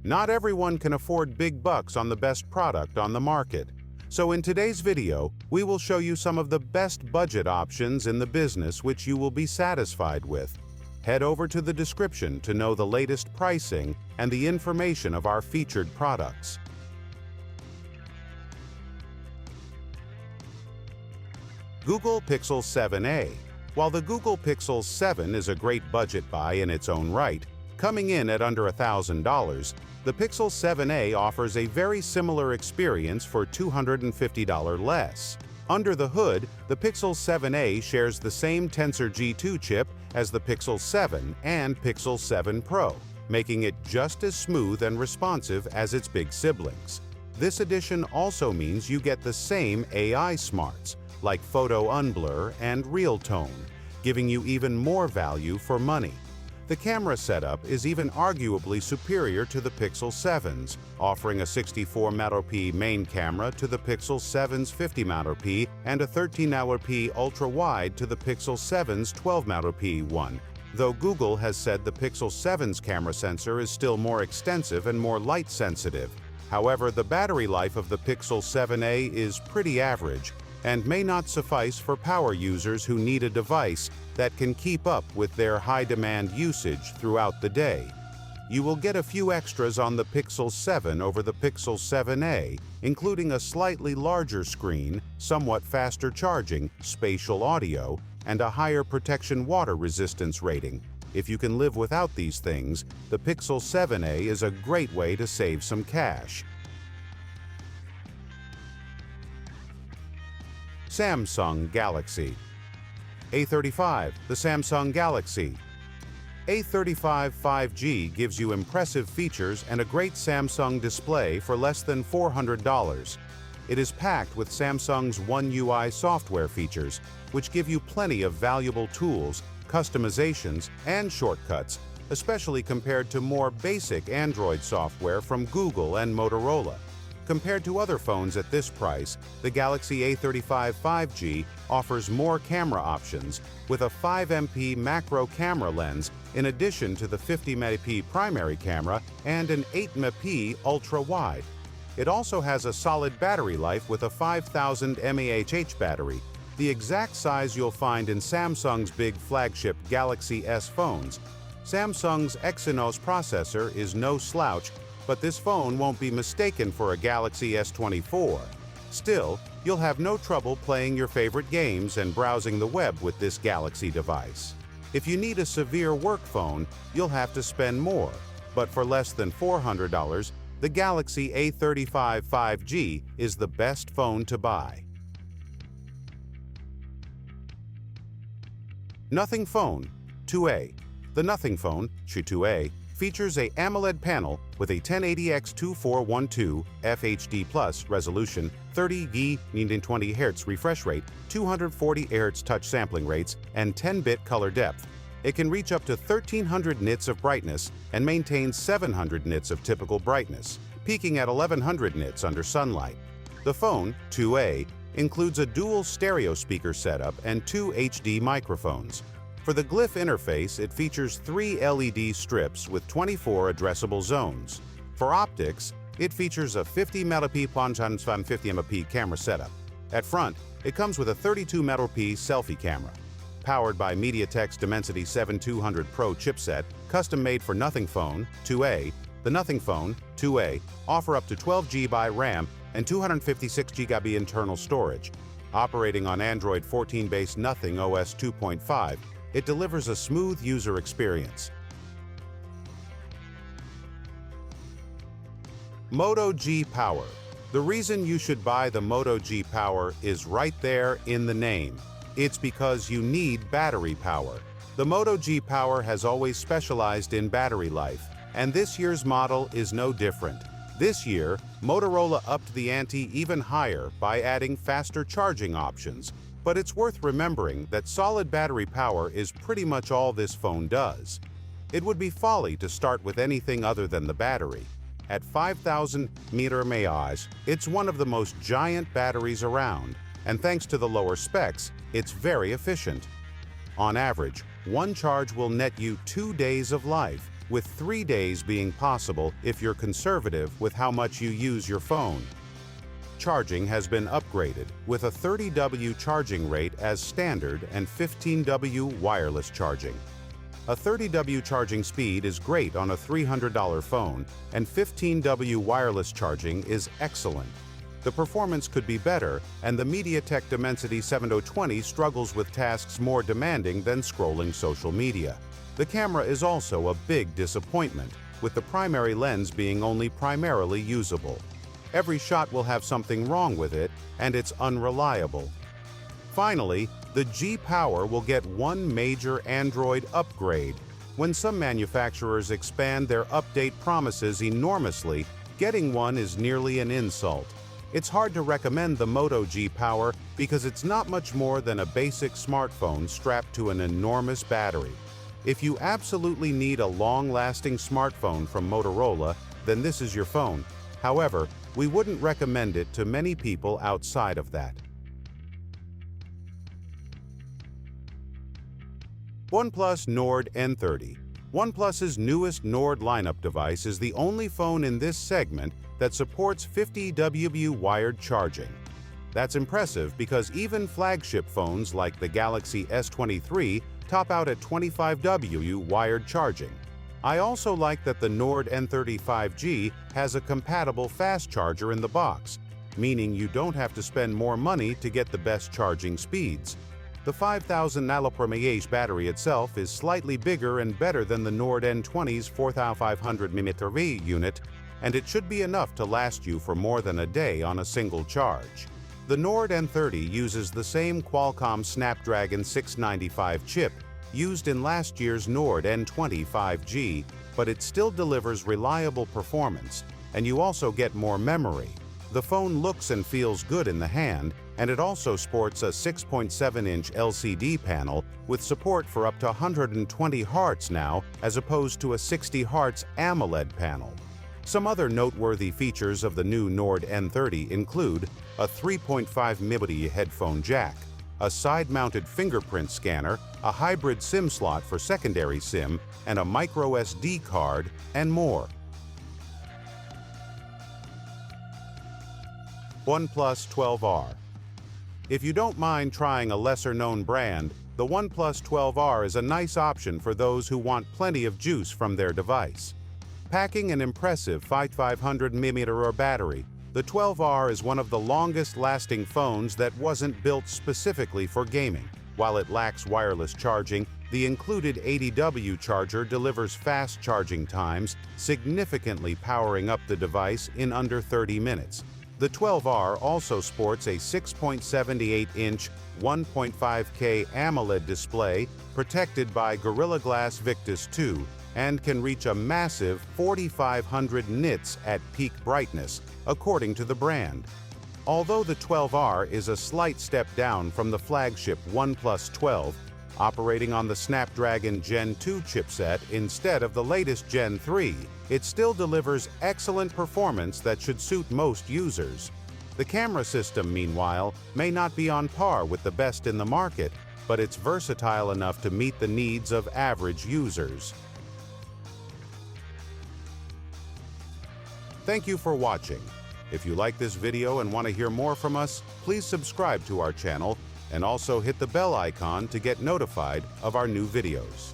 Not everyone can afford big bucks on the best product on the market. So in today's video, we will show you some of the best budget options in the business which you will be satisfied with. Head over to the description to know the latest pricing and the information of our featured products. Google Pixel 7a. While the Google Pixel 7 is a great budget buy in its own right, coming in at under $1,000, the Pixel 7a offers a very similar experience for $250 less. Under the hood, the Pixel 7a shares the same Tensor G2 chip as the Pixel 7 and Pixel 7 Pro, making it just as smooth and responsive as its big siblings. This addition also means you get the same AI smarts, like Photo Unblur and Real Tone, giving you even more value for money. The camera setup is even arguably superior to the Pixel 7's, offering a 64-megapixel main camera to the Pixel 7's 50-megapixel and a 13-megapixel ultra-wide to the Pixel 7's 12-megapixel one, though Google has said the Pixel 7's camera sensor is still more extensive and more light-sensitive. However, the battery life of the Pixel 7a is pretty average, and may not suffice for power users who need a device that can keep up with their high-demand usage throughout the day. You will get a few extras on the Pixel 7 over the Pixel 7a, including a slightly larger screen, somewhat faster charging, spatial audio, and a higher protection water resistance rating. If you can live without these things, the Pixel 7a is a great way to save some cash. Samsung Galaxy A35. The Samsung Galaxy A35 5G gives you impressive features and a great Samsung display for less than $400. It is packed with Samsung's One UI software features, which give you plenty of valuable tools, customizations, and shortcuts, especially compared to more basic Android software from Google and Motorola. Compared to other phones at this price, the Galaxy A35 5G offers more camera options with a 5MP macro camera lens in addition to the 50MP primary camera and an 8MP ultra-wide. It also has a solid battery life with a 5000 mAh battery, the exact size you'll find in Samsung's big flagship Galaxy S phones. Samsung's Exynos processor is no slouch, but this phone won't be mistaken for a Galaxy S24. Still, you'll have no trouble playing your favorite games and browsing the web with this Galaxy device. If you need a severe work phone, you'll have to spend more, but for less than $400, the Galaxy A35 5G is the best phone to buy. Nothing Phone 2a. The Nothing Phone 2a features a AMOLED panel with a 1080x2412 FHD+ resolution, 30 Hz refresh rate, 240 Hz touch sampling rates, and 10-bit color depth. It can reach up to 1300 nits of brightness and maintains 700 nits of typical brightness, peaking at 1100 nits under sunlight. The phone, 2a, includes a dual stereo speaker setup and 2 HD microphones. For the glyph interface, it features 3 LED strips with 24 addressable zones. For optics, it features a 50MP 50MP camera setup. At front, it comes with a 32MP selfie camera. Powered by MediaTek's Dimensity 7200 Pro chipset, custom-made for Nothing Phone 2a, the Nothing Phone 2a offer up to 12GB RAM and 256GB internal storage. Operating on Android 14-based Nothing OS 2.5, it delivers a smooth user experience. Moto G Power. The reason you should buy the Moto G Power is right there in the name. It's because you need battery power. The Moto G Power has always specialized in battery life, and this year's model is no different. This year, Motorola upped the ante even higher by adding faster charging options. But it's worth remembering that solid battery power is pretty much all this phone does. It would be folly to start with anything other than the battery. At 5000 mAh, it's one of the most giant batteries around, and thanks to the lower specs, it's very efficient. On average, one charge will net you 2 days of life, with 3 days being possible if you're conservative with how much you use your phone. Charging has been upgraded with a 30W charging rate as standard and 15W wireless charging. A 30W charging speed is great on a $300 phone, and 15W wireless charging is excellent. The performance could be better, and the MediaTek Dimensity 7020 struggles with tasks more demanding than scrolling social media. The camera is also a big disappointment, with the primary lens being only primarily usable. Every shot will have something wrong with it, and it's unreliable. Finally, the G Power will get one major Android upgrade. When some manufacturers expand their update promises enormously, getting one is nearly an insult. It's hard to recommend the Moto G Power because it's not much more than a basic smartphone strapped to an enormous battery. If you absolutely need a long-lasting smartphone from Motorola, then this is your phone. However, we wouldn't recommend it to many people outside of that. OnePlus Nord N30. OnePlus's newest Nord lineup device is the only phone in this segment that supports 50W wired charging. That's impressive because even flagship phones like the Galaxy S23 top out at 25W wired charging. I also like that the Nord N30 5G has a compatible fast charger in the box, meaning you don't have to spend more money to get the best charging speeds. The 5000 mAh battery itself is slightly bigger and better than the Nord N20's 4500 mAh unit, and it should be enough to last you for more than a day on a single charge. The Nord N30 uses the same Qualcomm Snapdragon 695 chip used in last year's Nord N20 5G, but it still delivers reliable performance, and you also get more memory. The phone looks and feels good in the hand, and it also sports a 6.7-inch LCD panel with support for up to 120 Hz now, as opposed to a 60 Hz AMOLED panel. Some other noteworthy features of the new Nord N30 include a 3.5mm headphone jack, a side-mounted fingerprint scanner, a hybrid SIM slot for secondary SIM, and a microSD card, and more. OnePlus 12R. If you don't mind trying a lesser-known brand, the OnePlus 12R is a nice option for those who want plenty of juice from their device. Packing an impressive 5500 mAh battery, the 12R is one of the longest-lasting phones that wasn't built specifically for gaming. While it lacks wireless charging, the included 80W charger delivers fast charging times, significantly powering up the device in under 30 minutes. The 12R also sports a 6.78-inch 1.5K AMOLED display protected by Gorilla Glass Victus 2 and can reach a massive 4500 nits at peak brightness, according to the brand. Although the 12R is a slight step down from the flagship OnePlus 12, operating on the Snapdragon Gen 2 chipset instead of the latest Gen 3, it still delivers excellent performance that should suit most users. The camera system, meanwhile, may not be on par with the best in the market, but it's versatile enough to meet the needs of average users. Thank you for watching. If you like this video and want to hear more from us, please subscribe to our channel and also hit the bell icon to get notified of our new videos.